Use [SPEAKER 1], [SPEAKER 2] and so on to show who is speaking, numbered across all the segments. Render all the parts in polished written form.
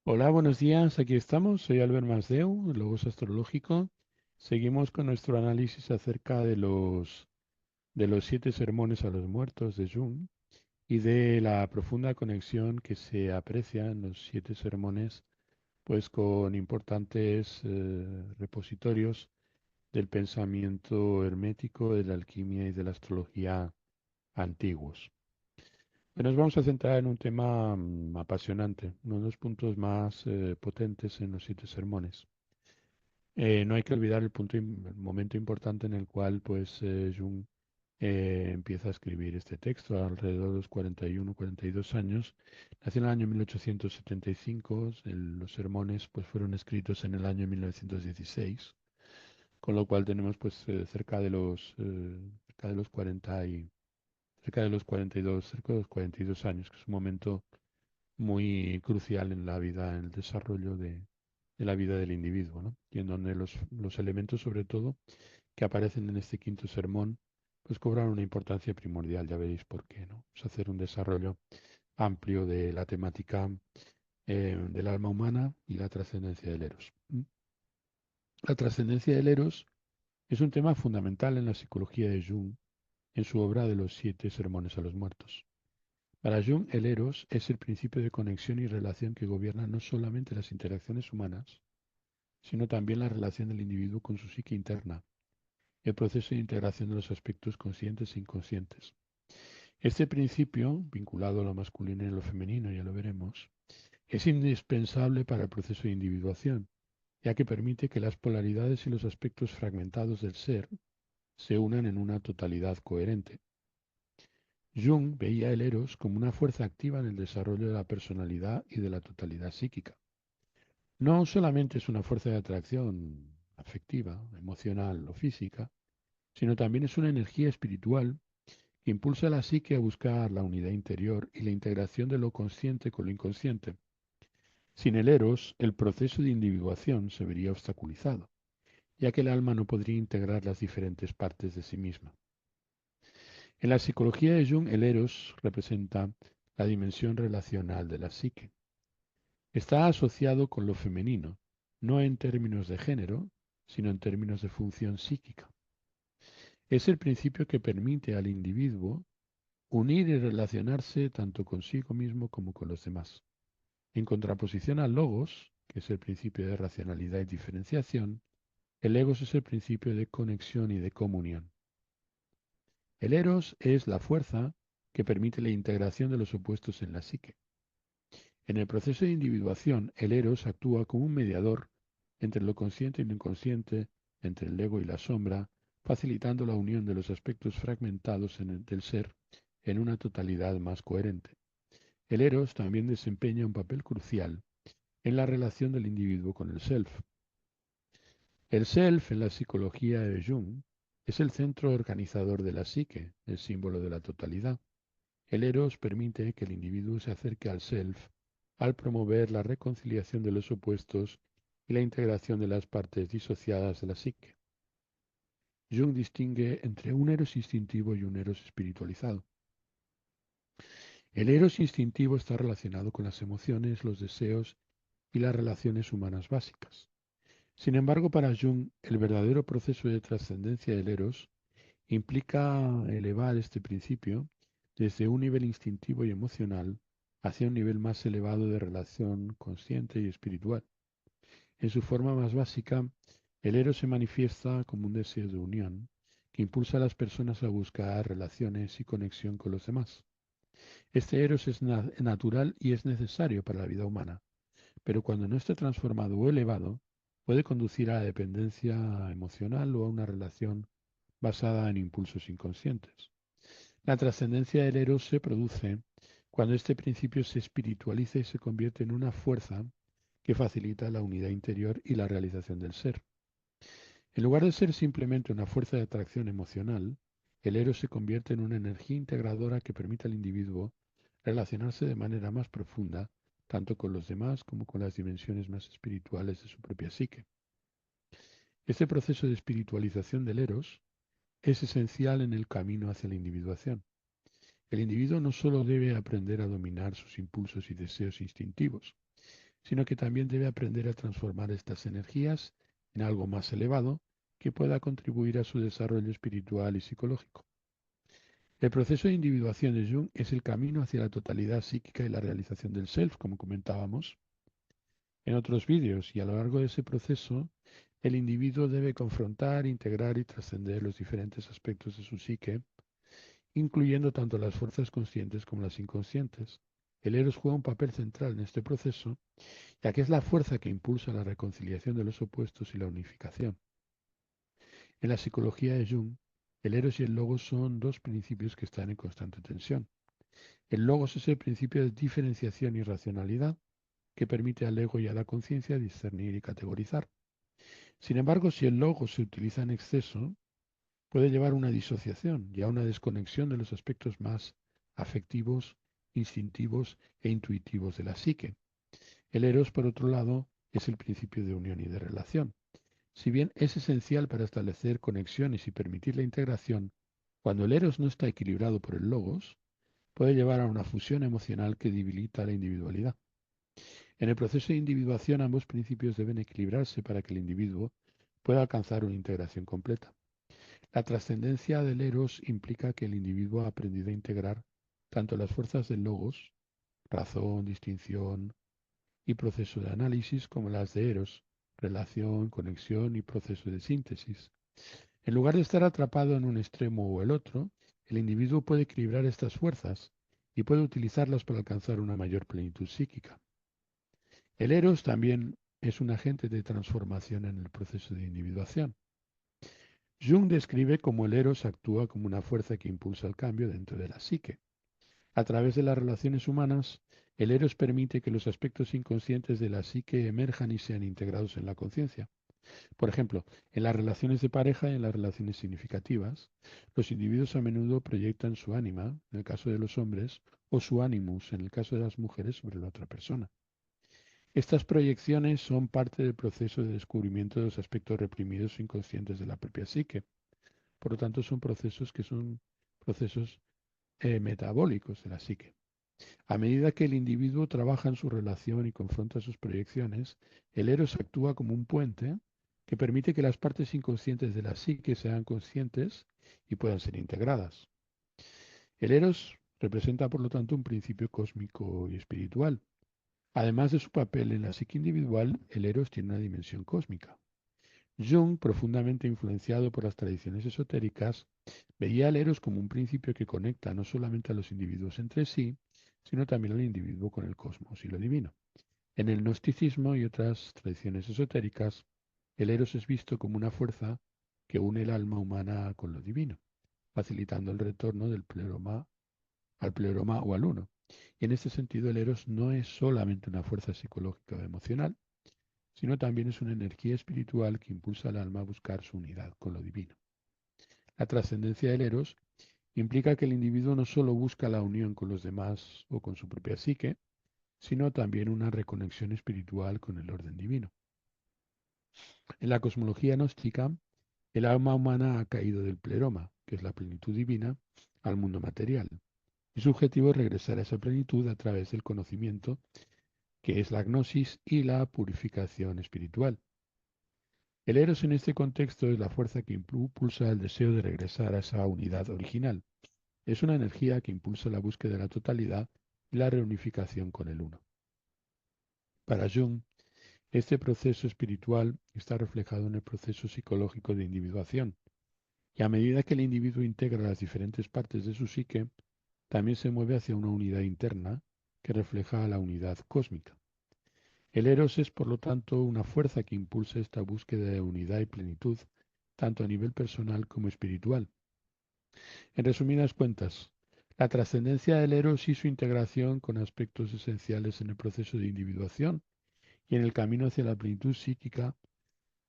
[SPEAKER 1] Hola, buenos días. Aquí estamos. Soy Albert Masdeu, Logos Astrológico. Seguimos con nuestro análisis acerca de los 7 sermones a los muertos de Jung y de la profunda conexión que se aprecia en los 7 sermones, pues con importantes repositorios del pensamiento hermético, de la alquimia y de la astrología antiguos. Nos vamos a centrar en un tema apasionante, uno de los puntos más potentes en los 7 sermones. No hay que olvidar el momento importante en el cual pues, Jung empieza a escribir este texto, alrededor de los 41, 42 años. Nació en el año 1875, los sermones pues, fueron escritos en el año 1916, con lo cual tenemos pues, cerca de los 40 y cerca de los 42, cerca de los 42 años, que es un momento muy crucial en la vida, en el desarrollo de la vida del individuo, ¿no? Y en donde los elementos, sobre todo, que aparecen en este quinto sermón, pues cobran una importancia primordial, ya veréis por qué, ¿no? Es hacer un desarrollo amplio de la temática del alma humana y la trascendencia del Eros. La trascendencia del Eros es un tema fundamental en la psicología de Jung en su obra de los 7 sermones a los muertos. Para Jung, el eros es el principio de conexión y relación que gobierna no solamente las interacciones humanas, sino también la relación del individuo con su psique interna, el proceso de integración de los aspectos conscientes e inconscientes. Este principio, vinculado a lo masculino y a lo femenino, ya lo veremos, es indispensable para el proceso de individuación, ya que permite que las polaridades y los aspectos fragmentados del ser se unan en una totalidad coherente. Jung veía el eros como una fuerza activa en el desarrollo de la personalidad y de la totalidad psíquica. No solamente es una fuerza de atracción afectiva, emocional o física, sino también es una energía espiritual que impulsa a la psique a buscar la unidad interior y la integración de lo consciente con lo inconsciente. Sin el eros, el proceso de individuación se vería obstaculizado, ya que el alma no podría integrar las diferentes partes de sí misma. En la psicología de Jung, el eros representa la dimensión relacional de la psique. Está asociado con lo femenino, no en términos de género, sino en términos de función psíquica. Es el principio que permite al individuo unir y relacionarse tanto consigo mismo como con los demás. En contraposición al logos, que es el principio de racionalidad y diferenciación, el egos es el principio de conexión y de comunión. El eros es la fuerza que permite la integración de los opuestos en la psique. En el proceso de individuación, el eros actúa como un mediador entre lo consciente y lo inconsciente, entre el ego y la sombra, facilitando la unión de los aspectos fragmentados del ser en una totalidad más coherente. El eros también desempeña un papel crucial en la relación del individuo con el self. El self en la psicología de Jung es el centro organizador de la psique, el símbolo de la totalidad. El eros permite que el individuo se acerque al self al promover la reconciliación de los opuestos y la integración de las partes disociadas de la psique. Jung distingue entre un eros instintivo y un eros espiritualizado. El eros instintivo está relacionado con las emociones, los deseos y las relaciones humanas básicas. Sin embargo, para Jung, el verdadero proceso de trascendencia del eros implica elevar este principio desde un nivel instintivo y emocional hacia un nivel más elevado de relación consciente y espiritual. En su forma más básica, el eros se manifiesta como un deseo de unión que impulsa a las personas a buscar relaciones y conexión con los demás. Este eros es natural y es necesario para la vida humana, pero cuando no esté transformado o elevado, puede conducir a la dependencia emocional o a una relación basada en impulsos inconscientes. La trascendencia del eros se produce cuando este principio se espiritualiza y se convierte en una fuerza que facilita la unidad interior y la realización del ser. En lugar de ser simplemente una fuerza de atracción emocional, el eros se convierte en una energía integradora que permite al individuo relacionarse de manera más profunda, tanto con los demás como con las dimensiones más espirituales de su propia psique. Este proceso de espiritualización del eros es esencial en el camino hacia la individuación. El individuo no solo debe aprender a dominar sus impulsos y deseos instintivos, sino que también debe aprender a transformar estas energías en algo más elevado que pueda contribuir a su desarrollo espiritual y psicológico. El proceso de individuación de Jung es el camino hacia la totalidad psíquica y la realización del self, como comentábamos en otros vídeos, y a lo largo de ese proceso, el individuo debe confrontar, integrar y trascender los diferentes aspectos de su psique, incluyendo tanto las fuerzas conscientes como las inconscientes. El Eros juega un papel central en este proceso, ya que es la fuerza que impulsa la reconciliación de los opuestos y la unificación. En la psicología de Jung, el Eros y el Logos son dos principios que están en constante tensión. El Logos es el principio de diferenciación y racionalidad que permite al ego y a la conciencia discernir y categorizar. Sin embargo, si el Logos se utiliza en exceso, puede llevar a una disociación y a una desconexión de los aspectos más afectivos, instintivos e intuitivos de la psique. El Eros, por otro lado, es el principio de unión y de relación. Si bien es esencial para establecer conexiones y permitir la integración, cuando el Eros no está equilibrado por el Logos, puede llevar a una fusión emocional que debilita la individualidad. En el proceso de individuación, ambos principios deben equilibrarse para que el individuo pueda alcanzar una integración completa. La trascendencia del Eros implica que el individuo ha aprendido a integrar tanto las fuerzas del Logos, razón, distinción y proceso de análisis, como las de Eros, relación, conexión y proceso de síntesis. En lugar de estar atrapado en un extremo o el otro, el individuo puede equilibrar estas fuerzas y puede utilizarlas para alcanzar una mayor plenitud psíquica. El Eros también es un agente de transformación en el proceso de individuación. Jung describe cómo el Eros actúa como una fuerza que impulsa el cambio dentro de la psique. A través de las relaciones humanas, el Eros permite que los aspectos inconscientes de la psique emerjan y sean integrados en la conciencia. Por ejemplo, en las relaciones de pareja y en las relaciones significativas, los individuos a menudo proyectan su ánima, en el caso de los hombres, o su animus, en el caso de las mujeres, sobre la otra persona. Estas proyecciones son parte del proceso de descubrimiento de los aspectos reprimidos o inconscientes de la propia psique. Por lo tanto, son procesos que son procesos metabólicos de la psique. A medida que el individuo trabaja en su relación y confronta sus proyecciones, el Eros actúa como un puente que permite que las partes inconscientes de la psique sean conscientes y puedan ser integradas. El Eros representa, por lo tanto, un principio cósmico y espiritual. Además de su papel en la psique individual, el Eros tiene una dimensión cósmica. Jung, profundamente influenciado por las tradiciones esotéricas, veía al Eros como un principio que conecta no solamente a los individuos entre sí, sino también al individuo con el cosmos y lo divino. En el gnosticismo y otras tradiciones esotéricas, el Eros es visto como una fuerza que une el alma humana con lo divino, facilitando el retorno del pleroma al pleroma o al uno. Y en este sentido, el Eros no es solamente una fuerza psicológica o emocional, sino también es una energía espiritual que impulsa al alma a buscar su unidad con lo divino. La trascendencia del Eros implica que el individuo no solo busca la unión con los demás o con su propia psique, sino también una reconexión espiritual con el orden divino. En la cosmología gnóstica, el alma humana ha caído del pleroma, que es la plenitud divina, al mundo material. Y su objetivo es regresar a esa plenitud a través del conocimiento, que es la gnosis y la purificación espiritual. El Eros en este contexto es la fuerza que impulsa el deseo de regresar a esa unidad original. Es una energía que impulsa la búsqueda de la totalidad y la reunificación con el uno. Para Jung, este proceso espiritual está reflejado en el proceso psicológico de individuación, y a medida que el individuo integra las diferentes partes de su psique, también se mueve hacia una unidad interna que refleja la unidad cósmica. El Eros es, por lo tanto, una fuerza que impulsa esta búsqueda de unidad y plenitud, tanto a nivel personal como espiritual. En resumidas cuentas, la trascendencia del Eros y su integración con aspectos esenciales en el proceso de individuación y en el camino hacia la plenitud psíquica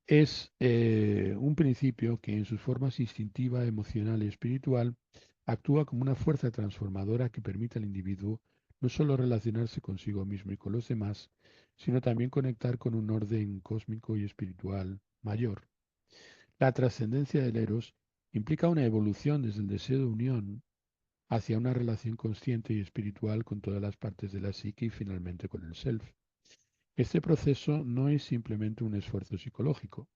[SPEAKER 1] es un principio que en sus formas instintiva, emocional y espiritual actúa como una fuerza transformadora que permite al individuo no solo relacionarse consigo mismo y con los demás, sino también conectar con un orden cósmico y espiritual mayor. La trascendencia del Eros implica una evolución desde el deseo de unión hacia una relación consciente y espiritual con todas las partes de la psique y finalmente con el self. Este proceso no es simplemente un esfuerzo psicológico,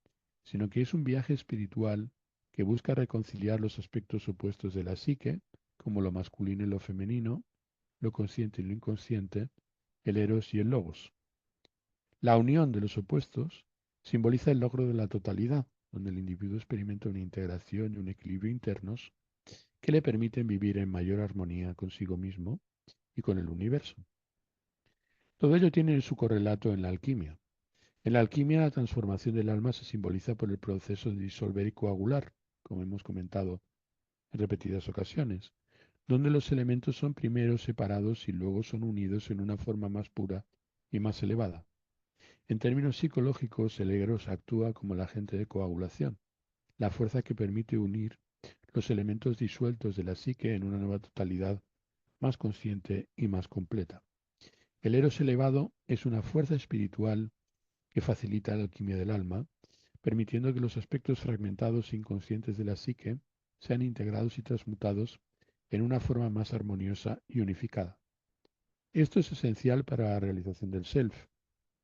[SPEAKER 1] sino que es un viaje espiritual que busca reconciliar los aspectos opuestos de la psique, como lo masculino y lo femenino, lo consciente y lo inconsciente, el eros y el logos. La unión de los opuestos simboliza el logro de la totalidad, donde el individuo experimenta una integración y un equilibrio internos que le permiten vivir en mayor armonía consigo mismo y con el universo. Todo ello tiene su correlato en la alquimia. En la alquimia, la transformación del alma se simboliza por el proceso de disolver y coagular, como hemos comentado en repetidas ocasiones, donde los elementos son primero separados y luego son unidos en una forma más pura y más elevada. En términos psicológicos, el eros actúa como el agente de coagulación, la fuerza que permite unir los elementos disueltos de la psique en una nueva totalidad más consciente y más completa. El eros elevado es una fuerza espiritual que facilita la alquimia del alma, permitiendo que los aspectos fragmentados e inconscientes de la psique sean integrados y transmutados en una forma más armoniosa y unificada. Esto es esencial para la realización del self,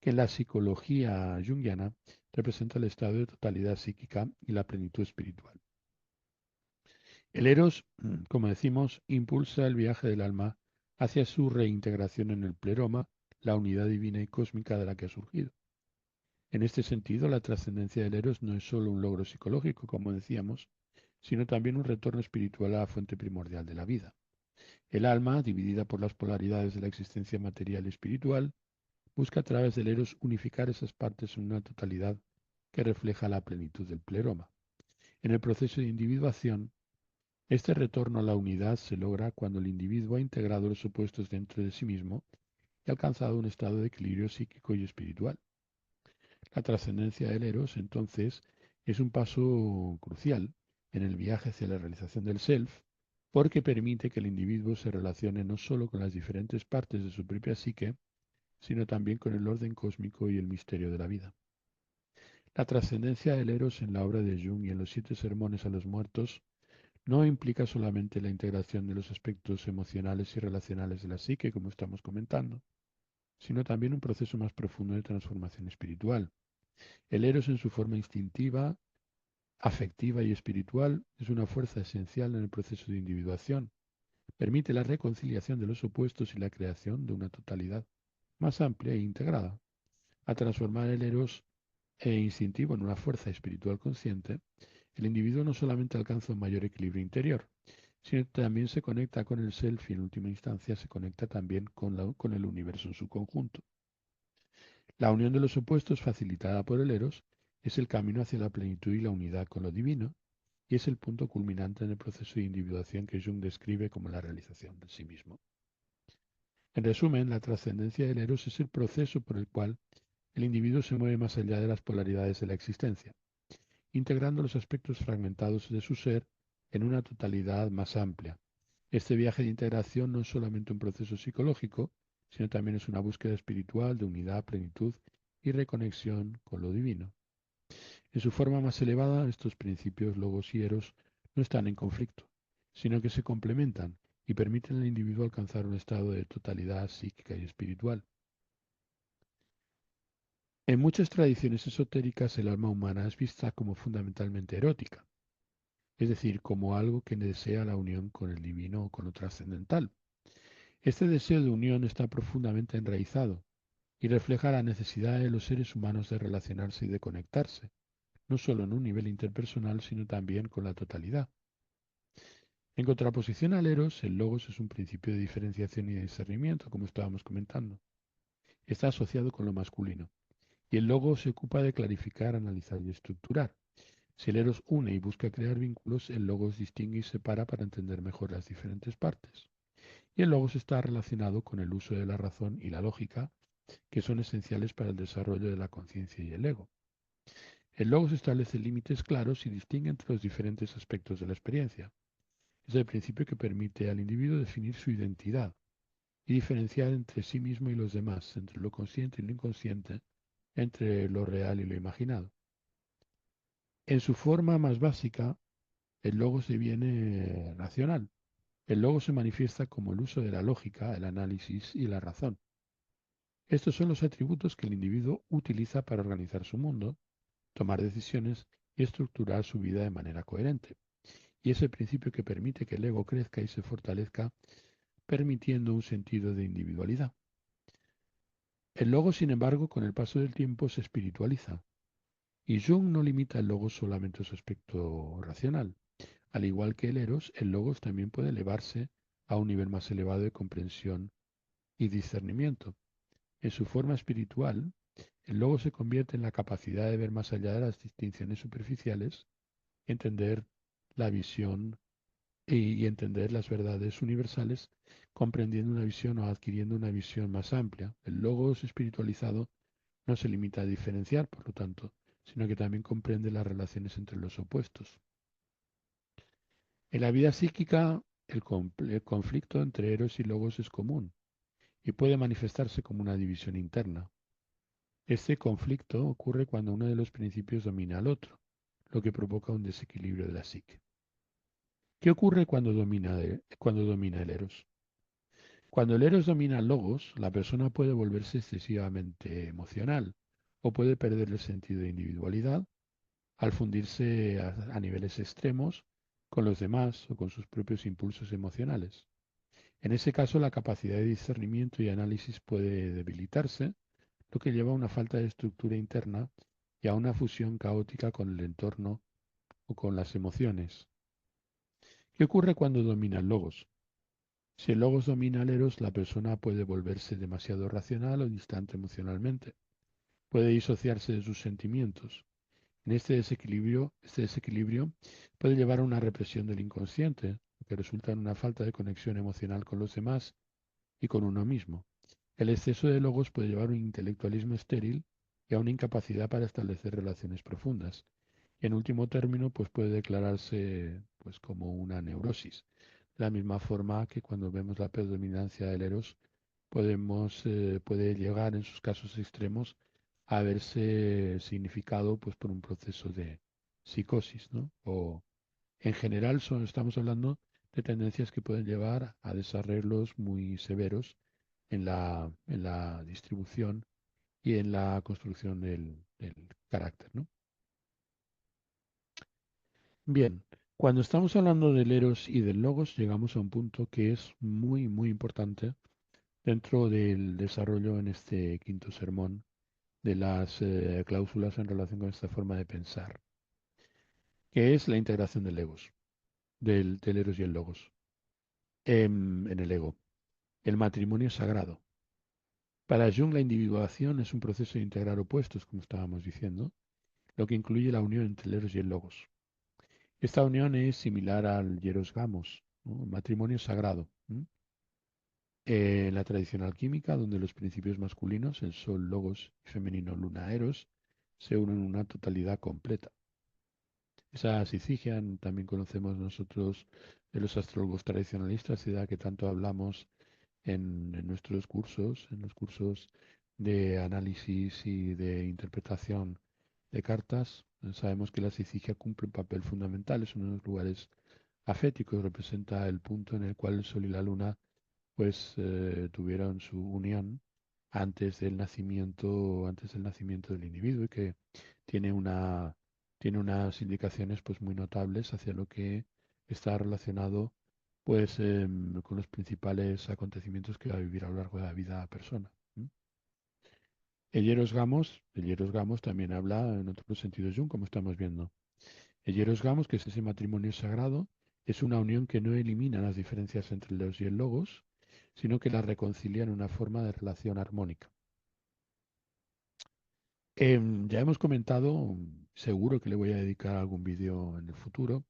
[SPEAKER 1] que en la psicología junguiana representa el estado de totalidad psíquica y la plenitud espiritual. El eros, como decimos, impulsa el viaje del alma hacia su reintegración en el pleroma, la unidad divina y cósmica de la que ha surgido. En este sentido, la trascendencia del eros no es solo un logro psicológico, como decíamos, sino también un retorno espiritual a la fuente primordial de la vida. El alma, dividida por las polaridades de la existencia material y espiritual, busca a través del eros unificar esas partes en una totalidad que refleja la plenitud del pleroma. En el proceso de individuación, este retorno a la unidad se logra cuando el individuo ha integrado los opuestos dentro de sí mismo y ha alcanzado un estado de equilibrio psíquico y espiritual. La trascendencia del eros, entonces, es un paso crucial en el viaje hacia la realización del self, porque permite que el individuo se relacione no solo con las diferentes partes de su propia psique, sino también con el orden cósmico y el misterio de la vida. La trascendencia del eros en la obra de Jung y en los 7 sermones a los muertos no implica solamente la integración de los aspectos emocionales y relacionales de la psique, como estamos comentando, sino también un proceso más profundo de transformación espiritual. El eros en su forma instintiva, afectiva y espiritual es una fuerza esencial en el proceso de individuación. Permite la reconciliación de los opuestos y la creación de una totalidad más amplia e integrada. A transformar el eros instintivo en una fuerza espiritual consciente, el individuo no solamente alcanza un mayor equilibrio interior, sino que también se conecta con el self y en última instancia se conecta también con el universo en su conjunto. La unión de los opuestos facilitada por el eros es el camino hacia la plenitud y la unidad con lo divino y es el punto culminante en el proceso de individuación que Jung describe como la realización de sí mismo. En resumen, la trascendencia del eros es el proceso por el cual el individuo se mueve más allá de las polaridades de la existencia, integrando los aspectos fragmentados de su ser en una totalidad más amplia. Este viaje de integración no es solamente un proceso psicológico, sino también es una búsqueda espiritual de unidad, plenitud y reconexión con lo divino. En su forma más elevada, estos principios logos y eros no están en conflicto, sino que se complementan y permiten al individuo alcanzar un estado de totalidad psíquica y espiritual. En muchas tradiciones esotéricas, el alma humana es vista como fundamentalmente erótica, es decir, como algo que desea la unión con el divino o con lo trascendental. Este deseo de unión está profundamente enraizado y refleja la necesidad de los seres humanos de relacionarse y de conectarse, no solo en un nivel interpersonal, sino también con la totalidad. En contraposición al eros, el logos es un principio de diferenciación y de discernimiento, como estábamos comentando. Está asociado con lo masculino, y el logos se ocupa de clarificar, analizar y estructurar. Si el eros une y busca crear vínculos, el logos distingue y separa para entender mejor las diferentes partes. Y el logos está relacionado con el uso de la razón y la lógica, que son esenciales para el desarrollo de la conciencia y el ego. El logos establece límites claros y distingue entre los diferentes aspectos de la experiencia. Es el principio que permite al individuo definir su identidad y diferenciar entre sí mismo y los demás, entre lo consciente y lo inconsciente, entre lo real y lo imaginado. En su forma más básica, el logos deviene racional. El logos se manifiesta como el uso de la lógica, el análisis y la razón. Estos son los atributos que el individuo utiliza para organizar su mundo, tomar decisiones y estructurar su vida de manera coherente. Y es el principio que permite que el ego crezca y se fortalezca, permitiendo un sentido de individualidad. El logo, sin embargo, con el paso del tiempo se espiritualiza, y Jung no limita el logos solamente a su aspecto racional. Al igual que el eros, el logos también puede elevarse a un nivel más elevado de comprensión y discernimiento. En su forma espiritual, el logos se convierte en la capacidad de ver más allá de las distinciones superficiales, entender la visión y entender las verdades universales, comprendiendo una visión o adquiriendo una visión más amplia. El logos espiritualizado no se limita a diferenciar, por lo tanto, sino que también comprende las relaciones entre los opuestos. En la vida psíquica, el conflicto entre eros y logos es común y puede manifestarse como una división interna. Este conflicto ocurre cuando uno de los principios domina al otro, lo que provoca un desequilibrio de la psique. ¿Qué ocurre cuando domina el eros? Cuando el eros domina al logos, la persona puede volverse excesivamente emocional o puede perder el sentido de individualidad al fundirse a niveles extremos con los demás o con sus propios impulsos emocionales. En ese caso, la capacidad de discernimiento y análisis puede debilitarse, lo que lleva a una falta de estructura interna y a una fusión caótica con el entorno o con las emociones. ¿Qué ocurre cuando domina el logos? Si el logos domina al eros, la persona puede volverse demasiado racional o distante emocionalmente. Puede disociarse de sus sentimientos. En este desequilibrio puede llevar a una represión del inconsciente, lo que resulta en una falta de conexión emocional con los demás y con uno mismo. El exceso de logos puede llevar a un intelectualismo estéril y a una incapacidad para establecer relaciones profundas. Y en último término, pues puede declararse pues como una neurosis. De la misma forma que cuando vemos la predominancia del eros, puede llegar en sus casos extremos a verse significado pues por un proceso de psicosis, ¿no? O en general estamos hablando de tendencias que pueden llevar a desarrollos muy severos en la distribución y en la construcción del carácter, ¿no? Bien, cuando estamos hablando del eros y del logos, llegamos a un punto que es muy, muy importante dentro del desarrollo en este quinto sermón de las cláusulas en relación con esta forma de pensar, que es la integración del egos, del eros y el logos, en el ego. El matrimonio es sagrado. Para Jung, la individuación es un proceso de integrar opuestos, como estábamos diciendo, lo que incluye la unión entre el eros y el logos. Esta unión es similar al hieros gamos, ¿no? El matrimonio sagrado. La tradición alquímica, donde los principios masculinos, el sol, logos, y femenino, luna, eros, se unen en una totalidad completa. Esa sisigia también conocemos nosotros de los astrólogos tradicionalistas, idea que tanto hablamos en nuestros cursos, en los cursos de análisis y de interpretación de cartas. Sabemos que la sisigia cumple un papel fundamental, es uno de los lugares aféticos, representa el punto en el cual el Sol y la Luna pues tuvieron su unión antes del nacimiento del individuo y que tiene tiene unas indicaciones pues muy notables hacia lo que está relacionado pues con los principales acontecimientos que va a vivir a lo largo de la vida la persona. ¿M? El Hieros Gamos también habla en otro sentido Jung, como estamos viendo. El Hieros Gamos, que es ese matrimonio sagrado, es una unión que no elimina las diferencias entre el Leos y el Logos, sino que las reconcilia en una forma de relación armónica. Ya hemos comentado, seguro que le voy a dedicar algún vídeo en el futuro,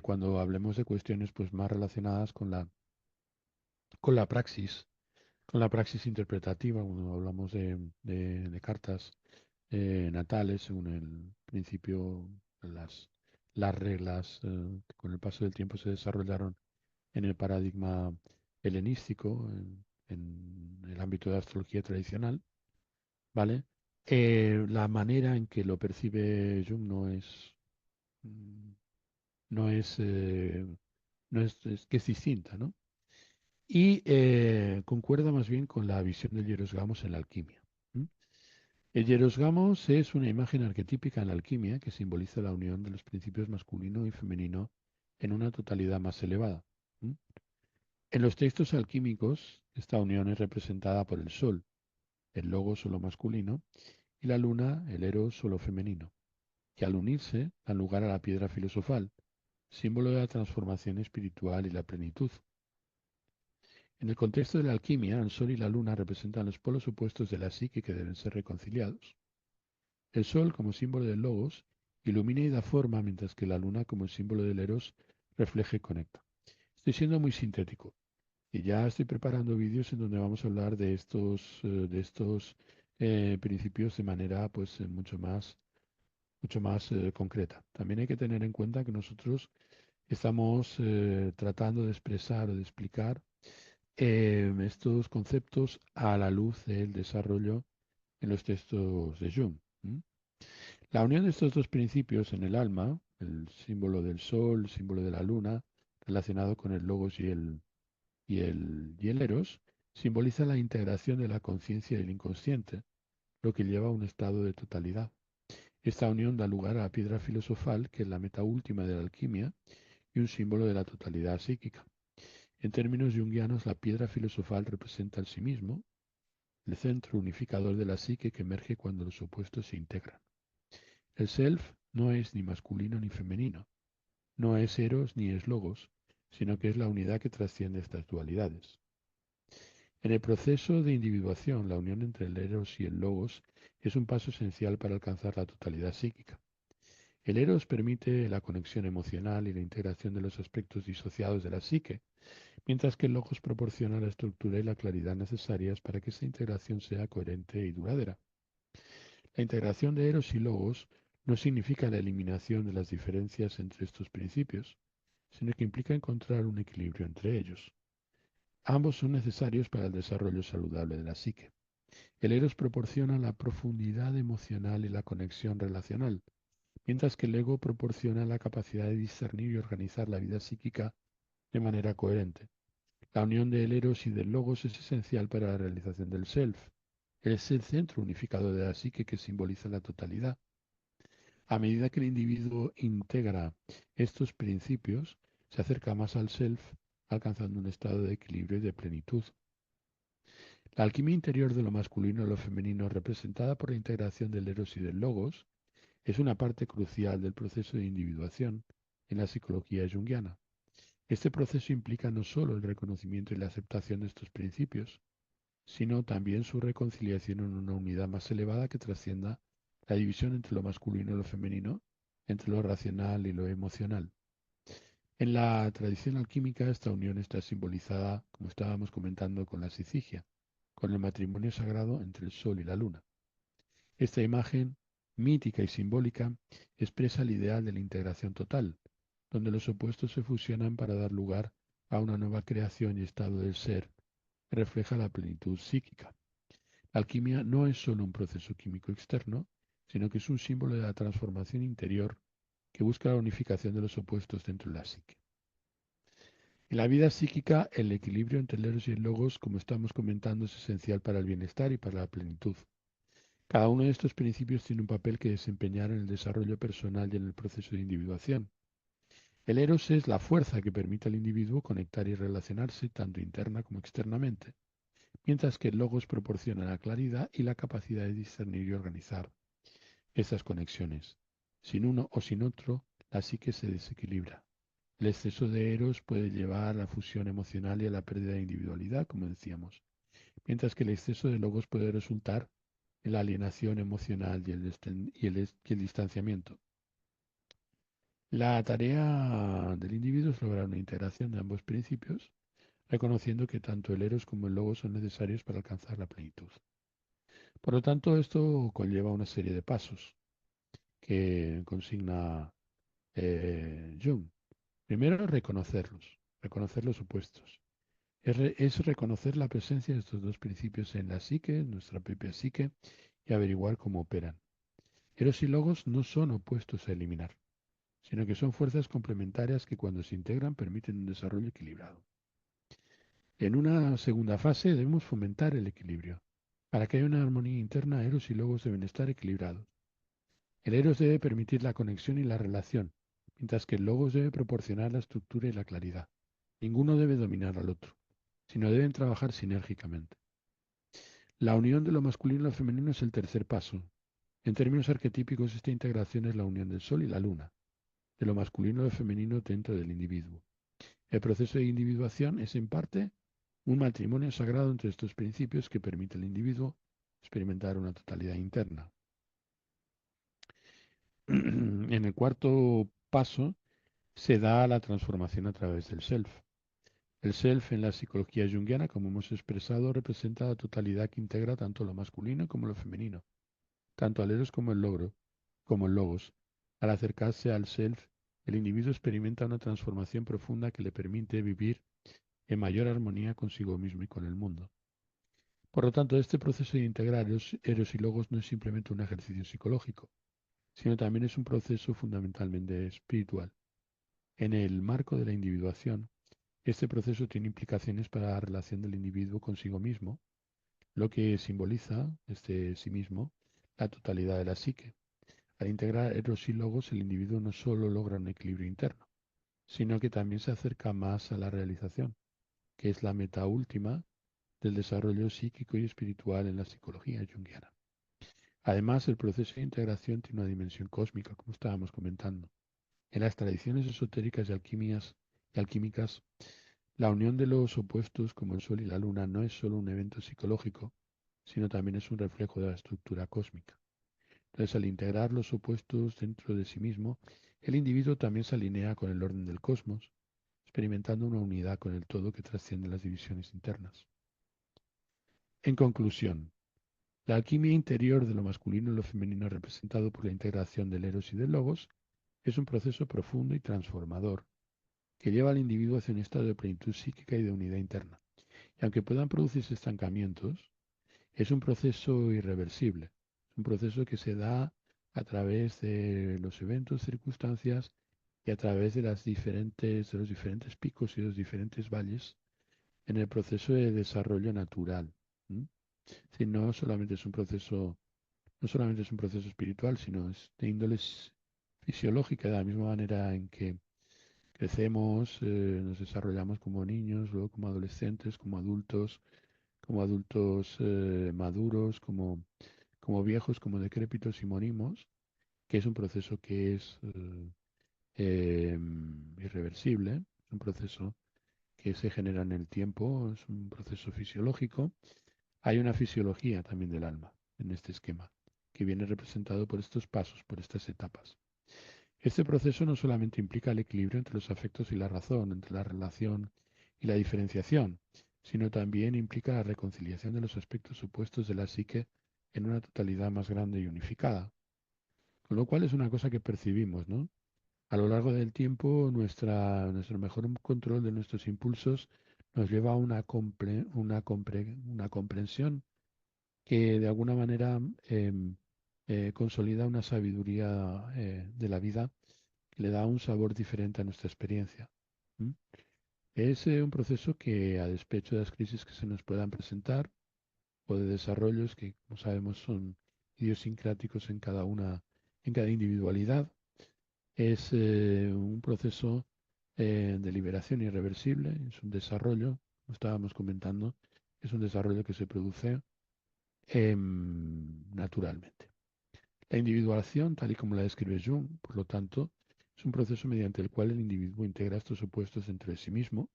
[SPEAKER 1] cuando hablemos de cuestiones pues, más relacionadas con la praxis interpretativa, cuando hablamos de cartas natales, según el principio, las, las reglas que con el paso del tiempo se desarrollaron en el paradigma helenístico, en el ámbito de la astrología tradicional, ¿vale? La manera en que lo percibe Jung mm, no es, no es, es que es distinta, ¿no? y concuerda más bien con la visión del Hierosgamos en la alquimia. ¿M? El Hierosgamos es una imagen arquetípica en la alquimia que simboliza la unión de los principios masculino y femenino en una totalidad más elevada. ¿M? En los textos alquímicos, esta unión es representada por el sol, el logo solo masculino, y la luna, el eros solo femenino, que al unirse dan lugar a la piedra filosofal, símbolo de la transformación espiritual y la plenitud. En el contexto de la alquimia, el sol y la luna representan los polos opuestos de la psique que deben ser reconciliados. El sol, como símbolo del logos, ilumina y da forma, mientras que la luna, como símbolo del eros, refleja y conecta. Estoy siendo muy sintético y ya estoy preparando vídeos en donde vamos a hablar de estos principios de manera pues mucho más concreta. También hay que tener en cuenta que nosotros estamos tratando de expresar o de explicar estos conceptos a la luz del desarrollo en los textos de Jung. ¿M? La unión de estos dos principios en el alma, el símbolo del sol, el símbolo de la luna, relacionado con el logos y el eros, simboliza la integración de la conciencia y el inconsciente, lo que lleva a un estado de totalidad. Esta unión da lugar a la piedra filosofal, que es la meta última de la alquimia y un símbolo de la totalidad psíquica. En términos junguianos, la piedra filosofal representa el sí mismo, el centro unificador de la psique que emerge cuando los opuestos se integran. El self no es ni masculino ni femenino, no es eros ni es logos, sino que es la unidad que trasciende estas dualidades. En el proceso de individuación, la unión entre el eros y el logos es un paso esencial para alcanzar la totalidad psíquica. El eros permite la conexión emocional y la integración de los aspectos disociados de la psique, mientras que el logos proporciona la estructura y la claridad necesarias para que esta integración sea coherente y duradera. La integración de eros y logos no significa la eliminación de las diferencias entre estos principios, sino que implica encontrar un equilibrio entre ellos. Ambos son necesarios para el desarrollo saludable de la psique. El eros proporciona la profundidad emocional y la conexión relacional, mientras que el ego proporciona la capacidad de discernir y organizar la vida psíquica de manera coherente. La unión del eros y del logos es esencial para la realización del self. Es el centro unificado de la psique que simboliza la totalidad. A medida que el individuo integra estos principios, se acerca más al self, alcanzando un estado de equilibrio y de plenitud. La alquimia interior de lo masculino y lo femenino, representada por la integración del eros y del logos, es una parte crucial del proceso de individuación en la psicología junguiana. Este proceso implica no solo el reconocimiento y la aceptación de estos principios, sino también su reconciliación en una unidad más elevada que trascienda la división entre lo masculino y lo femenino, entre lo racional y lo emocional. En la tradición alquímica, esta unión está simbolizada, como estábamos comentando, con la sicigia, con el matrimonio sagrado entre el sol y la luna. Esta imagen, mítica y simbólica, expresa el ideal de la integración total, donde los opuestos se fusionan para dar lugar a una nueva creación y estado del ser que refleja la plenitud psíquica. La alquimia no es solo un proceso químico externo, sino que es un símbolo de la transformación interior que busca la unificación de los opuestos dentro de la psique. En la vida psíquica, el equilibrio entre el eros y el logos, como estamos comentando, es esencial para el bienestar y para la plenitud. Cada uno de estos principios tiene un papel que desempeñar en el desarrollo personal y en el proceso de individuación. El eros es la fuerza que permite al individuo conectar y relacionarse tanto interna como externamente, mientras que el logos proporciona la claridad y la capacidad de discernir y organizar estas conexiones. Sin uno o sin otro, la psique se desequilibra. El exceso de eros puede llevar a la fusión emocional y a la pérdida de individualidad, como decíamos, mientras que el exceso de logos puede resultar en la alienación emocional y el distanciamiento. La tarea del individuo es lograr una integración de ambos principios, reconociendo que tanto el eros como el logos son necesarios para alcanzar la plenitud. Por lo tanto, esto conlleva una serie de pasos que consigna Jung. Primero, reconocer los opuestos. Es reconocer la presencia de estos dos principios en la psique, en nuestra propia psique, y averiguar cómo operan. Eros y logos no son opuestos a eliminar, sino que son fuerzas complementarias que cuando se integran permiten un desarrollo equilibrado. En una segunda fase debemos fomentar el equilibrio. Para que haya una armonía interna, eros y logos deben estar equilibrados. El eros debe permitir la conexión y la relación, mientras que el logos debe proporcionar la estructura y la claridad. Ninguno debe dominar al otro, sino deben trabajar sinérgicamente. La unión de lo masculino y lo femenino es el tercer paso. En términos arquetípicos, esta integración es la unión del sol y la luna, de lo masculino y lo femenino dentro del individuo. El proceso de individuación es, en parte, un matrimonio sagrado entre estos principios que permite al individuo experimentar una totalidad interna. En el cuarto paso se da la transformación a través del self. El self en la psicología junguiana, como hemos expresado, representa la totalidad que integra tanto lo masculino como lo femenino, tanto al eros como el logro, como el logos. Al acercarse al self, el individuo experimenta una transformación profunda que le permite vivir en mayor armonía consigo mismo y con el mundo. Por lo tanto, este proceso de integrar eros y logos no es simplemente un ejercicio psicológico, sino también es un proceso fundamentalmente espiritual. En el marco de la individuación, este proceso tiene implicaciones para la relación del individuo consigo mismo, lo que simboliza, este sí mismo, la totalidad de la psique. Al integrar eros y logos, el individuo no solo logra un equilibrio interno, sino que también se acerca más a la realización, que es la meta última del desarrollo psíquico y espiritual en la psicología junguiana. Además, el proceso de integración tiene una dimensión cósmica, como estábamos comentando. En las tradiciones esotéricas y alquímicas, la unión de los opuestos como el Sol y la Luna no es solo un evento psicológico, sino también es un reflejo de la estructura cósmica. Entonces, al integrar los opuestos dentro de sí mismo, el individuo también se alinea con el orden del cosmos, experimentando una unidad con el todo que trasciende las divisiones internas. En conclusión, la alquimia interior de lo masculino y lo femenino representado por la integración del eros y del logos es un proceso profundo y transformador que lleva al individuo hacia un estado de plenitud psíquica y de unidad interna. Y aunque puedan producirse estancamientos, es un proceso irreversible, es un proceso que se da a través de los eventos, circunstancias y a través de de los diferentes picos y los diferentes valles en el proceso de desarrollo natural. ¿M? Si no solamente es un proceso, no solamente es un proceso espiritual, sino es de índole fisiológica, de la misma manera en que crecemos, nos desarrollamos como niños, luego como adultos maduros, como viejos, como decrépitos y morimos, que es un proceso que es irreversible, es un proceso que se genera en el tiempo, es un proceso fisiológico. Hay una fisiología también del alma en este esquema, que viene representado por estos pasos, por estas etapas. Este proceso no solamente implica el equilibrio entre los afectos y la razón, entre la relación y la diferenciación, sino también implica la reconciliación de los aspectos opuestos de la psique en una totalidad más grande y unificada. Con lo cual es una cosa que percibimos, ¿no? A lo largo del tiempo, nuestro mejor control de nuestros impulsos nos lleva a una comprensión que de alguna manera consolida una sabiduría de la vida que le da un sabor diferente a nuestra experiencia. ¿M? Es un proceso que, a despecho de las crisis que se nos puedan presentar o de desarrollos que, como sabemos, son idiosincráticos en cada individualidad, es un proceso de liberación irreversible, es un desarrollo, como estábamos comentando, es un desarrollo que se produce naturalmente. La individuación, tal y como la describe Jung, por lo tanto, es un proceso mediante el cual el individuo integra estos opuestos entre sí mismo,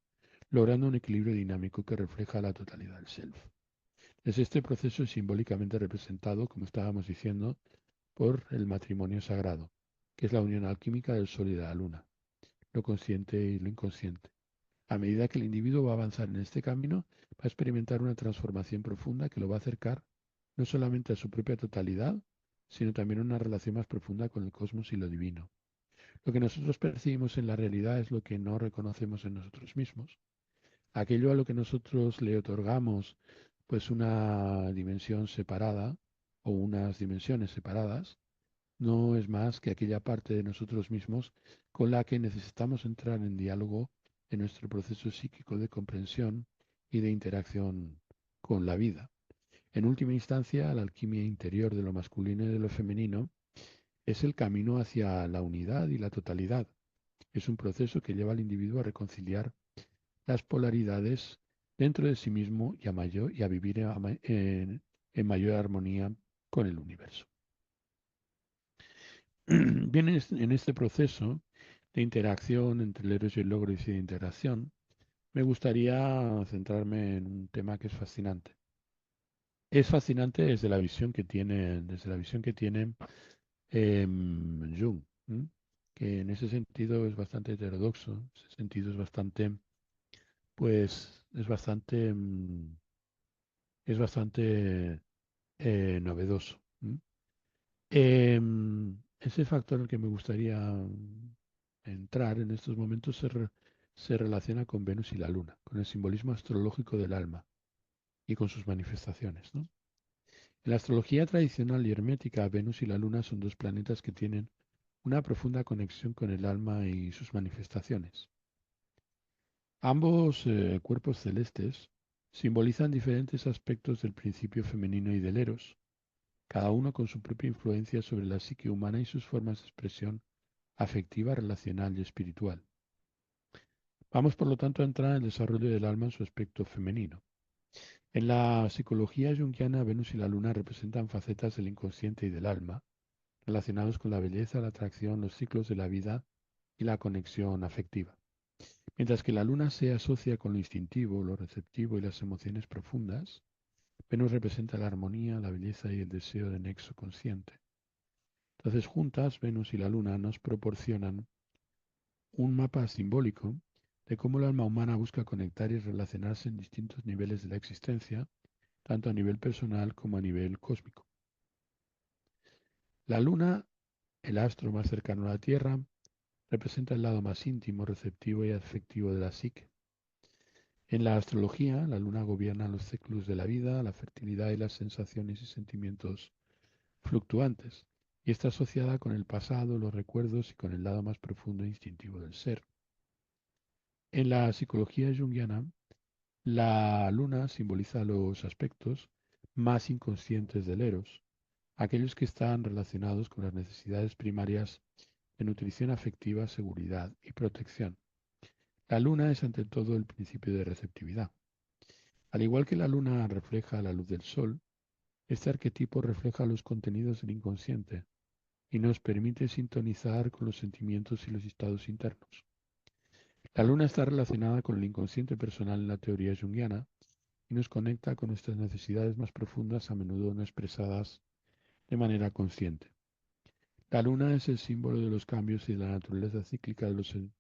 [SPEAKER 1] logrando un equilibrio dinámico que refleja la totalidad del self. Es este proceso simbólicamente representado, como estábamos diciendo, por el matrimonio sagrado, que es la unión alquímica del sol y de la luna, lo consciente y lo inconsciente. A medida que el individuo va a avanzar en este camino, va a experimentar una transformación profunda que lo va a acercar no solamente a su propia totalidad, sino también a una relación más profunda con el cosmos y lo divino. Lo que nosotros percibimos en la realidad es lo que no reconocemos en nosotros mismos. Aquello a lo que nosotros le otorgamos pues una dimensión separada o unas dimensiones separadas, no es más que aquella parte de nosotros mismos con la que necesitamos entrar en diálogo en nuestro proceso psíquico de comprensión y de interacción con la vida. En última instancia, la alquimia interior de lo masculino y de lo femenino es el camino hacia la unidad y la totalidad. Es un proceso que lleva al individuo a reconciliar las polaridades dentro de sí mismo y a vivir en mayor armonía con el universo. Bien, en este proceso de interacción entre el héroe y el logro y de integración, me gustaría centrarme en un tema que es fascinante. Es fascinante desde la visión que tiene Jung, ¿m? Que en ese sentido es bastante heterodoxo, en ese sentido es bastante, pues, es bastante novedoso. ¿M? Ese factor en el que me gustaría entrar en estos momentos se relaciona con Venus y la Luna, con el simbolismo astrológico del alma y con sus manifestaciones, ¿no? En la astrología tradicional y hermética, Venus y la Luna son dos planetas que tienen una profunda conexión con el alma y sus manifestaciones. Ambos cuerpos celestes simbolizan diferentes aspectos del principio femenino y del eros, cada uno con su propia influencia sobre la psique humana y sus formas de expresión afectiva, relacional y espiritual. Vamos, por lo tanto, a entrar en el desarrollo del alma en su aspecto femenino. En la psicología junguiana, Venus y la Luna representan facetas del inconsciente y del alma, relacionados con la belleza, la atracción, los ciclos de la vida y la conexión afectiva. Mientras que la Luna se asocia con lo instintivo, lo receptivo y las emociones profundas, Venus representa la armonía, la belleza y el deseo de nexo consciente. Entonces, juntas, Venus y la Luna nos proporcionan un mapa simbólico de cómo el alma humana busca conectar y relacionarse en distintos niveles de la existencia, tanto a nivel personal como a nivel cósmico. La Luna, el astro más cercano a la Tierra, representa el lado más íntimo, receptivo y afectivo de la psique. En la astrología, la luna gobierna los ciclos de la vida, la fertilidad y las sensaciones y sentimientos fluctuantes, y está asociada con el pasado, los recuerdos y con el lado más profundo e instintivo del ser. En la psicología junguiana, la luna simboliza los aspectos más inconscientes del eros, aquellos que están relacionados con las necesidades primarias de nutrición afectiva, seguridad y protección. La luna es ante todo el principio de receptividad. Al igual que la luna refleja la luz del sol, este arquetipo refleja los contenidos del inconsciente y nos permite sintonizar con los sentimientos y los estados internos. La luna está relacionada con el inconsciente personal en la teoría junguiana y nos conecta con nuestras necesidades más profundas, a menudo no expresadas de manera consciente. La luna es el símbolo de los cambios y de la naturaleza cíclica de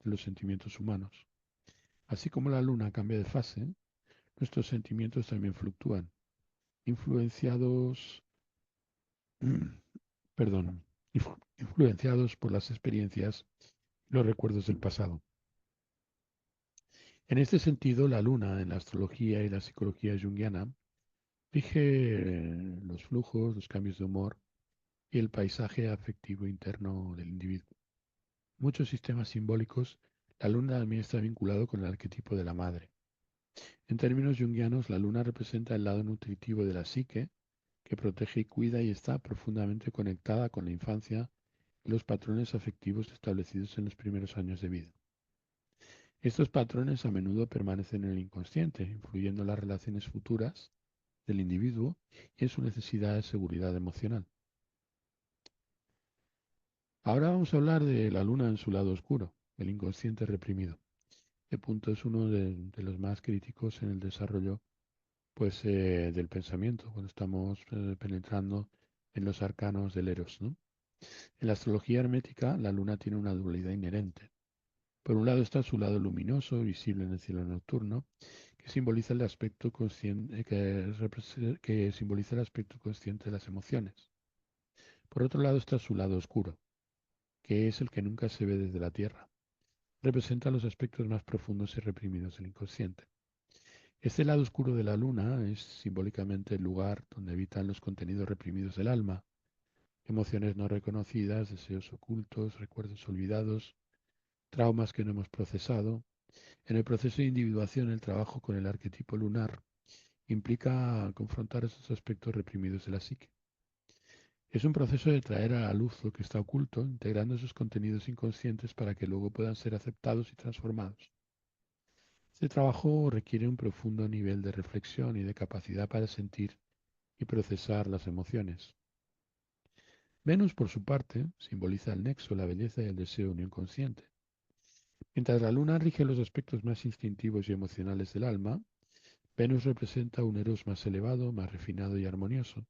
[SPEAKER 1] los sentimientos humanos. Así como la luna cambia de fase, nuestros sentimientos también fluctúan, influenciados, perdón, influenciados por las experiencias y los recuerdos del pasado. En este sentido, la luna en la astrología y la psicología junguiana rige los flujos, los cambios de humor y el paisaje afectivo interno del individuo. Muchos sistemas simbólicos, la luna también está vinculado con el arquetipo de la madre. En términos junguianos, la luna representa el lado nutritivo de la psique, que protege y cuida y está profundamente conectada con la infancia y los patrones afectivos establecidos en los primeros años de vida. Estos patrones a menudo permanecen en el inconsciente, influyendo en las relaciones futuras del individuo y en su necesidad de seguridad emocional. Ahora vamos a hablar de la luna en su lado oscuro, el inconsciente reprimido. Este punto es uno de los más críticos en el desarrollo del pensamiento, cuando estamos penetrando en los arcanos del Eros, ¿no? En la astrología hermética, la luna tiene una dualidad inherente. Por un lado está su lado luminoso, visible en el cielo nocturno, que simboliza el aspecto consciente, que simboliza el aspecto consciente de las emociones. Por otro lado está su lado oscuro, que es el que nunca se ve desde la Tierra. Representa los aspectos más profundos y reprimidos del inconsciente. Este lado oscuro de la luna es simbólicamente el lugar donde habitan los contenidos reprimidos del alma, emociones no reconocidas, deseos ocultos, recuerdos olvidados, traumas que no hemos procesado En el proceso de individuación, el trabajo con el arquetipo lunar implica confrontar esos aspectos reprimidos de la psique. Es un proceso de traer a la luz lo que está oculto, integrando esos contenidos inconscientes para que luego puedan ser aceptados y transformados. Este trabajo requiere un profundo nivel de reflexión y de capacidad para sentir y procesar las emociones. Venus, por su parte, simboliza el nexo, la belleza y el deseo de unión consciente. Mientras la luna rige los aspectos más instintivos y emocionales del alma, Venus representa un Eros más elevado, más refinado y armonioso.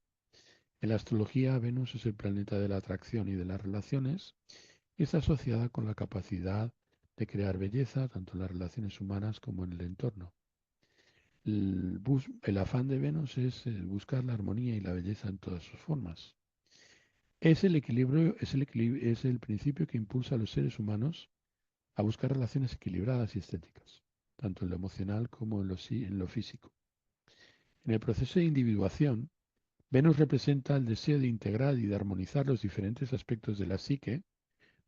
[SPEAKER 1] En la astrología, Venus es el planeta de la atracción y de las relaciones y está asociada con la capacidad de crear belleza tanto en las relaciones humanas como en el entorno. El afán de Venus es buscar la armonía y la belleza en todas sus formas. Es el equilibrio, es el principio que impulsa a los seres humanos a buscar relaciones equilibradas y estéticas, tanto en lo emocional como en lo físico. En el proceso de individuación, Venus representa el deseo de integrar y de armonizar los diferentes aspectos de la psique,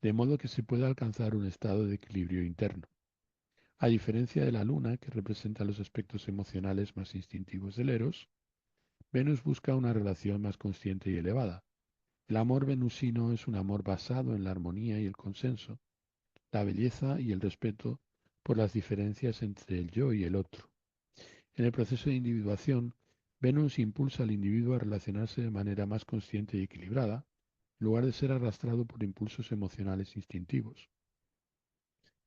[SPEAKER 1] de modo que se pueda alcanzar un estado de equilibrio interno. A diferencia de la Luna, que representa los aspectos emocionales más instintivos del Eros, Venus busca una relación más consciente y elevada. El amor venusino es un amor basado en la armonía y el consenso, la belleza y el respeto por las diferencias entre el yo y el otro. En el proceso de individuación, Venus impulsa al individuo a relacionarse de manera más consciente y equilibrada, en lugar de ser arrastrado por impulsos emocionales instintivos.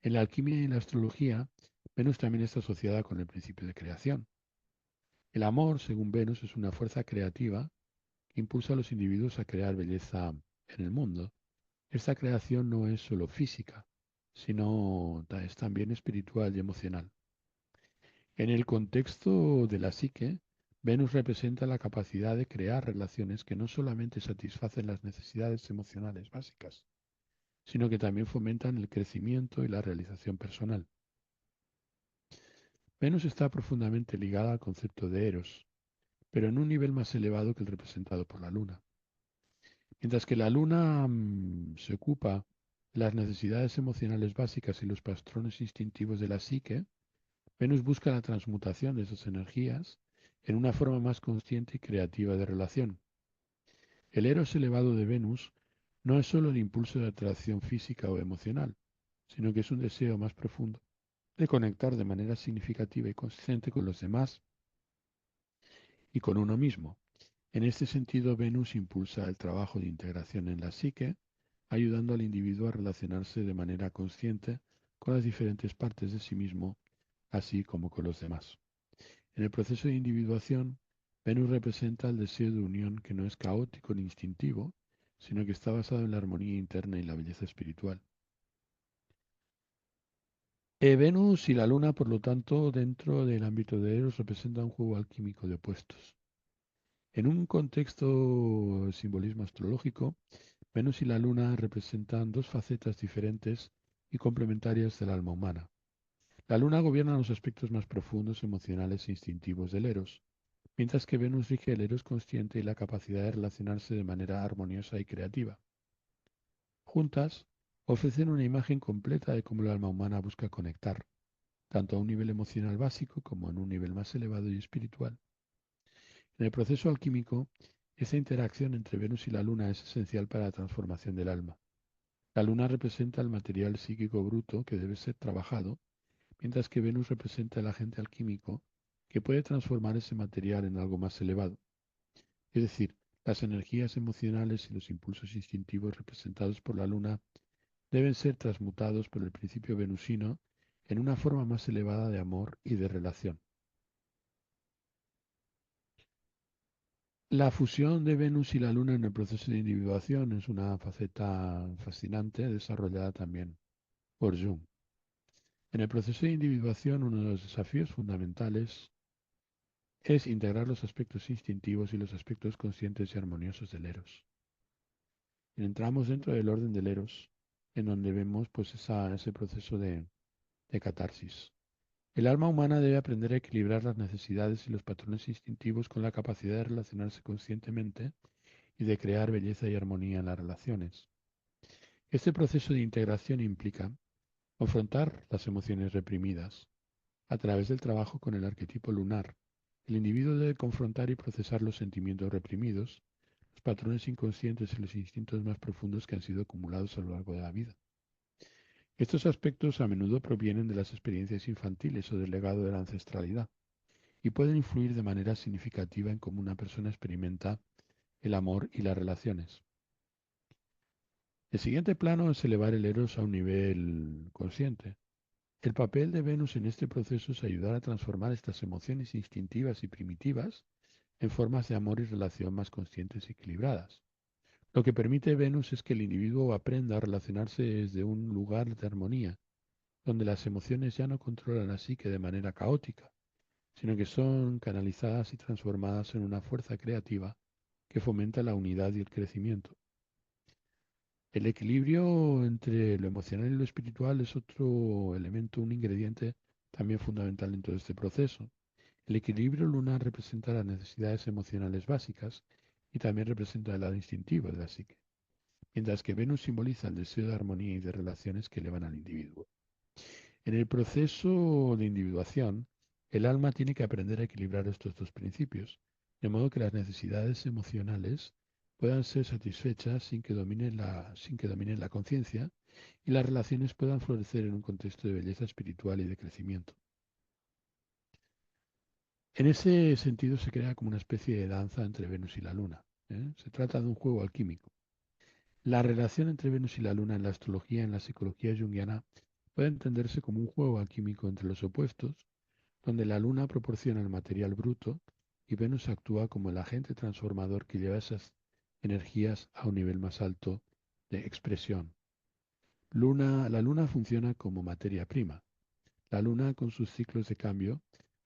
[SPEAKER 1] En la alquimia y en la astrología, Venus también está asociada con el principio de creación. El amor, según Venus, es una fuerza creativa que impulsa a los individuos a crear belleza en el mundo. Esta creación no es solo física, sino es también espiritual y emocional. En el contexto de la psique, Venus representa la capacidad de crear relaciones que no solamente satisfacen las necesidades emocionales básicas, sino que también fomentan el crecimiento y la realización personal. Venus está profundamente ligada al concepto de Eros, pero en un nivel más elevado que el representado por la Luna. Mientras que la Luna se ocupa de las necesidades emocionales básicas y los patrones instintivos de la psique, Venus busca la transmutación de esas energías en una forma más consciente y creativa de relación. El Eros elevado de Venus no es solo el impulso de atracción física o emocional, sino que es un deseo más profundo de conectar de manera significativa y consciente con los demás y con uno mismo. En este sentido, Venus impulsa el trabajo de integración en la psique, ayudando al individuo a relacionarse de manera consciente con las diferentes partes de sí mismo, así como con los demás. En el proceso de individuación, Venus representa el deseo de unión que no es caótico ni instintivo, sino que está basado en la armonía interna y la belleza espiritual. Venus y la Luna, por lo tanto, dentro del ámbito de Eros, representan un juego alquímico de opuestos. En un contexto de simbolismo astrológico, Venus y la Luna representan dos facetas diferentes y complementarias del alma humana. La Luna gobierna los aspectos más profundos, emocionales e instintivos del Eros, mientras que Venus rige el Eros consciente y la capacidad de relacionarse de manera armoniosa y creativa. Juntas, ofrecen una imagen completa de cómo el alma humana busca conectar, tanto a un nivel emocional básico como en un nivel más elevado y espiritual. En el proceso alquímico, esta interacción entre Venus y la Luna es esencial para la transformación del alma. La Luna representa el material psíquico bruto que debe ser trabajado, mientras que Venus representa el agente alquímico que puede transformar ese material en algo más elevado. Es decir, las energías emocionales y los impulsos instintivos representados por la Luna deben ser transmutados por el principio venusino en una forma más elevada de amor y de relación. La fusión de Venus y la Luna en el proceso de individuación es una faceta fascinante desarrollada también por Jung. En el proceso de individuación, uno de los desafíos fundamentales es integrar los aspectos instintivos y los aspectos conscientes y armoniosos del Eros. Entramos dentro del orden del Eros, en donde vemos pues ese proceso de catarsis. El alma humana debe aprender a equilibrar las necesidades y los patrones instintivos con la capacidad de relacionarse conscientemente y de crear belleza y armonía en las relaciones. Este proceso de integración implica Confrontar las emociones reprimidas. A través del trabajo con el arquetipo lunar, el individuo debe confrontar y procesar los sentimientos reprimidos, los patrones inconscientes y los instintos más profundos que han sido acumulados a lo largo de la vida. Estos aspectos a menudo provienen de las experiencias infantiles o del legado de la ancestralidad y pueden influir de manera significativa en cómo una persona experimenta el amor y las relaciones. El siguiente plano es elevar el eros a un nivel consciente. El papel de Venus en este proceso es ayudar a transformar estas emociones instintivas y primitivas en formas de amor y relación más conscientes y equilibradas. Lo que permite Venus es que el individuo aprenda a relacionarse desde un lugar de armonía, donde las emociones ya no controlan la psique de manera caótica, sino que son canalizadas y transformadas en una fuerza creativa que fomenta la unidad y el crecimiento. El equilibrio entre lo emocional y lo espiritual es otro elemento, un ingrediente también fundamental en todo este proceso. El equilibrio lunar representa las necesidades emocionales básicas y también representa el lado instintivo de la psique, mientras que Venus simboliza el deseo de armonía y de relaciones que elevan al individuo. En el proceso de individuación, el alma tiene que aprender a equilibrar estos dos principios, de modo que las necesidades emocionales puedan ser satisfechas sin que domine la conciencia y las relaciones puedan florecer en un contexto de belleza espiritual y de crecimiento. En ese sentido se crea como una especie de danza entre Venus y la Luna, ¿eh? Se trata de un juego alquímico. La relación entre Venus y la Luna en la astrología y en la psicología junguiana puede entenderse como un juego alquímico entre los opuestos, donde la Luna proporciona el material bruto y Venus actúa como el agente transformador que lleva esas energías a un nivel más alto de expresión. La Luna funciona como materia prima. La Luna, con sus ciclos de cambio,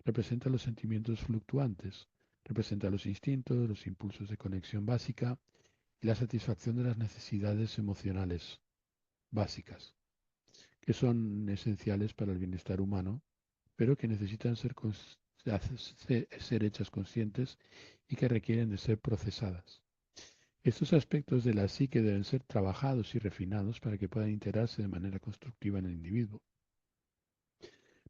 [SPEAKER 1] representa los sentimientos fluctuantes, representa los instintos, los impulsos de conexión básica y la satisfacción de las necesidades emocionales básicas, que son esenciales para el bienestar humano, pero que necesitan ser hechas conscientes y que requieren de ser procesadas. Estos aspectos de la psique deben ser trabajados y refinados para que puedan integrarse de manera constructiva en el individuo.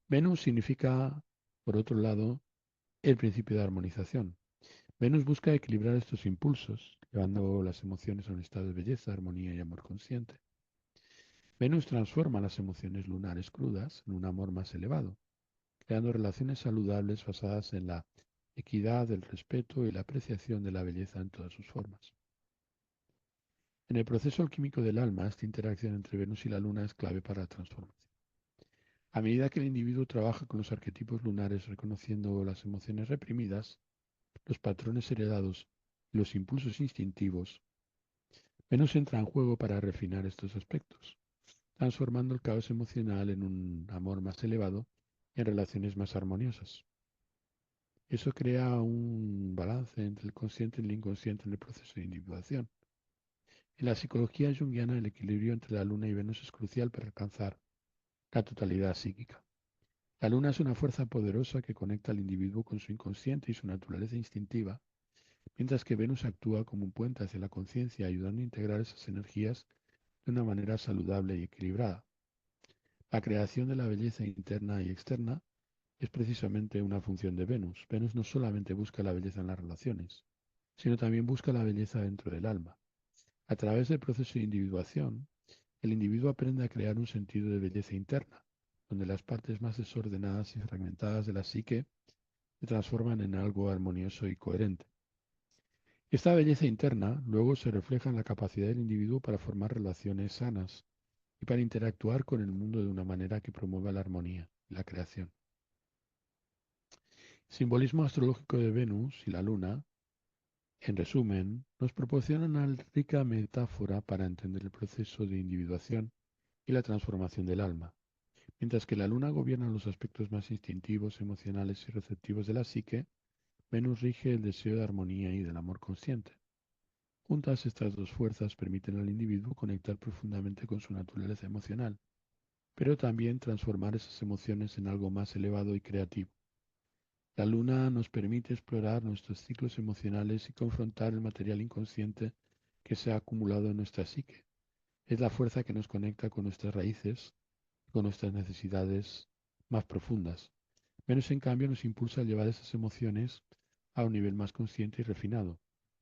[SPEAKER 1] Venus significa, por otro lado, el principio de armonización. Venus busca equilibrar estos impulsos, llevando las emociones a un estado de belleza, armonía y amor consciente. Venus transforma las emociones lunares crudas en un amor más elevado, creando relaciones saludables basadas en la equidad, el respeto y la apreciación de la belleza en todas sus formas. En el proceso alquímico del alma, esta interacción entre Venus y la Luna es clave para la transformación. A medida que el individuo trabaja con los arquetipos lunares, reconociendo las emociones reprimidas, los patrones heredados y los impulsos instintivos, Venus entra en juego para refinar estos aspectos, transformando el caos emocional en un amor más elevado y en relaciones más armoniosas. Eso crea un balance entre el consciente y el inconsciente en el proceso de individuación. En la psicología junguiana, el equilibrio entre la Luna y Venus es crucial para alcanzar la totalidad psíquica. La Luna es una fuerza poderosa que conecta al individuo con su inconsciente y su naturaleza instintiva, mientras que Venus actúa como un puente hacia la conciencia, ayudando a integrar esas energías de una manera saludable y equilibrada. La creación de la belleza interna y externa es precisamente una función de Venus. Venus no solamente busca la belleza en las relaciones, sino también busca la belleza dentro del alma. A través del proceso de individuación, el individuo aprende a crear un sentido de belleza interna, donde las partes más desordenadas y fragmentadas de la psique se transforman en algo armonioso y coherente. Esta belleza interna luego se refleja en la capacidad del individuo para formar relaciones sanas y para interactuar con el mundo de una manera que promueva la armonía y la creación. El simbolismo astrológico de Venus y la Luna, en resumen, nos proporciona una rica metáfora para entender el proceso de individuación y la transformación del alma. Mientras que la Luna gobierna los aspectos más instintivos, emocionales y receptivos de la psique, Venus rige el deseo de armonía y del amor consciente. Juntas, estas dos fuerzas permiten al individuo conectar profundamente con su naturaleza emocional, pero también transformar esas emociones en algo más elevado y creativo. La Luna nos permite explorar nuestros ciclos emocionales y confrontar el material inconsciente que se ha acumulado en nuestra psique. Es la fuerza que nos conecta con nuestras raíces, con nuestras necesidades más profundas. Venus, en cambio, nos impulsa a llevar esas emociones a un nivel más consciente y refinado,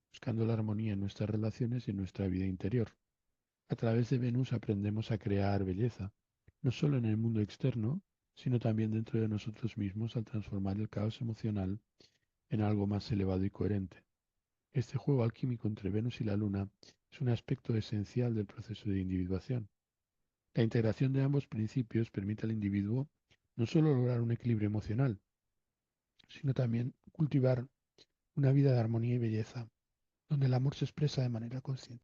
[SPEAKER 1] buscando la armonía en nuestras relaciones y en nuestra vida interior. A través de Venus aprendemos a crear belleza, no solo en el mundo externo, sino también dentro de nosotros mismos al transformar el caos emocional en algo más elevado y coherente. Este juego alquímico entre Venus y la Luna es un aspecto esencial del proceso de individuación. La integración de ambos principios permite al individuo no solo lograr un equilibrio emocional, sino también cultivar una vida de armonía y belleza, donde el amor se expresa de manera consciente.